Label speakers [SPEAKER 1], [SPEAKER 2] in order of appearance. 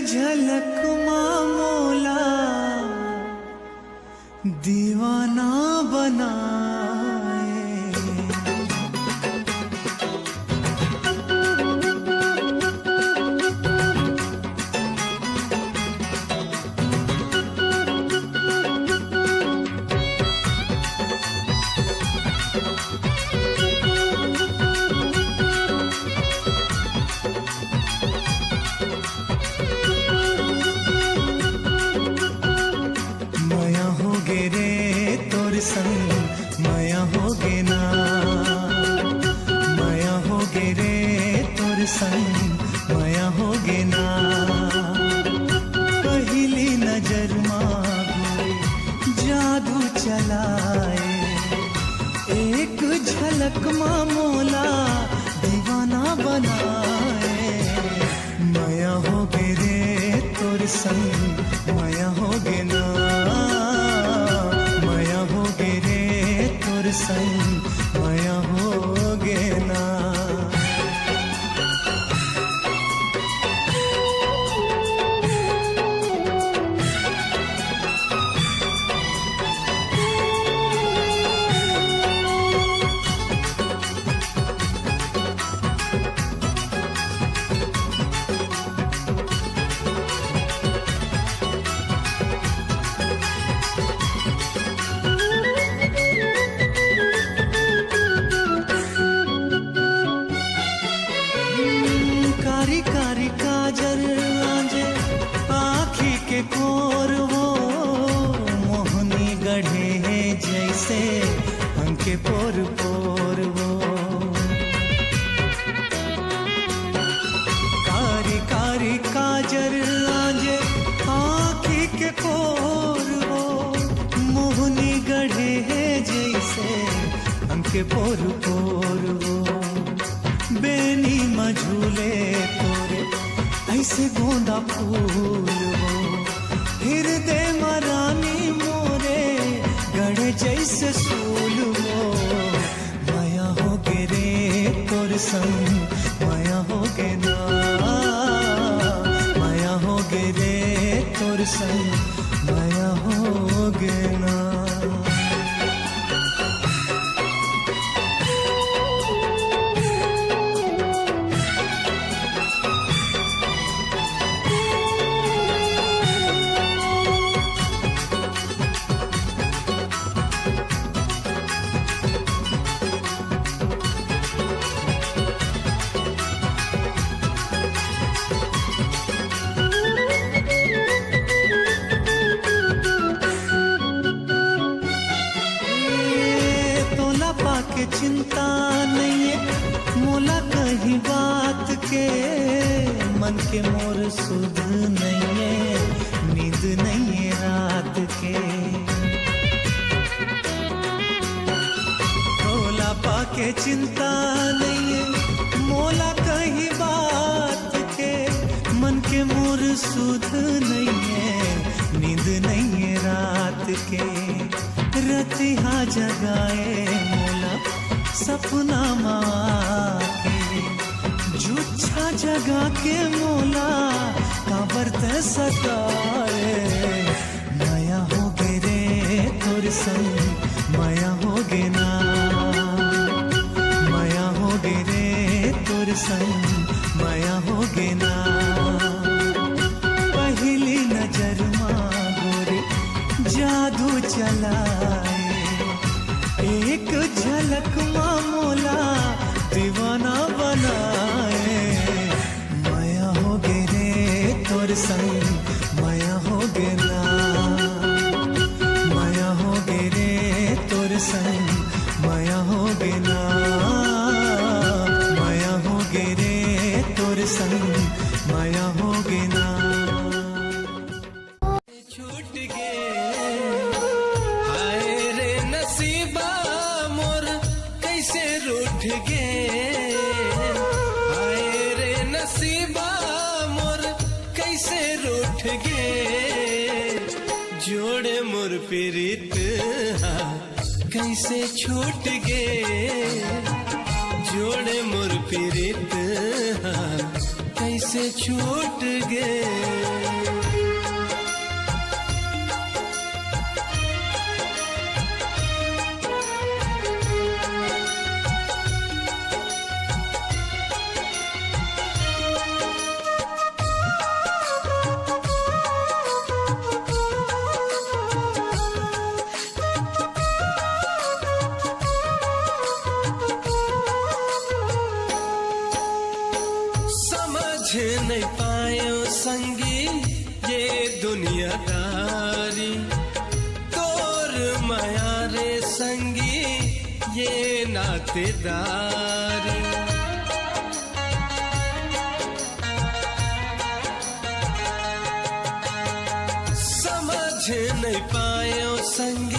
[SPEAKER 1] झलक मोला दीवाना बनाए। माया होगे रे तोर संग माया होगे ना, माया होगे रे तोर संग माया होगे ना। पहली नजर मांगो जादू चलाए, एक झलक मां मोला दीवाना बनाए। माया होगे रे तोर संग माया होगे ना, माया होगे रे तोर संग माया होगे ना। कारी कारी काजल आंजे आँखी के कोर वो मोहनी गढ़े है जैसे अंके पोर पोर वो। कारी कारी काजल आंजे आँखी के कोर वो मोहनी गढ़े है जैसे अंके पोर पोर वो। बेनी मझूले तोरे ऐसे गोंदा फूल वो, हृदय मरानी मोरे गढ़े जैसे सूल वो। माया होगे रे तोर संग माया होगे ना, माया होगे रे तोर संग माया होगे ना। के चिंता नहीं है मोला कहीं बात के, मन के मोर सुध नहीं है नींद नहीं है रात के। मोला पाके चिंता नहीं है मोला कहीं बात के, मन के मोर सुध नहीं है नींद नहीं है रात के। रतिहा जगाए मोला सपना माँ के, झूठा जगा के मोला काबर ते सताए। माया होगे रे तोर संग माया होगे ना, माया होगे रे तोर संग माया होगे ना। पहली नजर माँ गोरे जादू चलाए, एक झलक मां मोला दीवाना बनाए। माया होगे रे तोर संग माया होगे ना, माया होगे रे तोर संग माया होगे ना, माया होगे रे तोर संग माया होगे ना। छूट गए हाय रे नसीबा मोर कैसे रूठ गए, हाय रे नसीबा मोर कैसे रूठ गए। जोड़े मोर पीरित कैसे छूट गए, जोड़े मोर पीरित
[SPEAKER 2] कैसे छूट गए। नहीं पायो संगी ये दुनियादारी, तोर माया रे संगी ये नातेदारी। समझ नहीं पायो संगी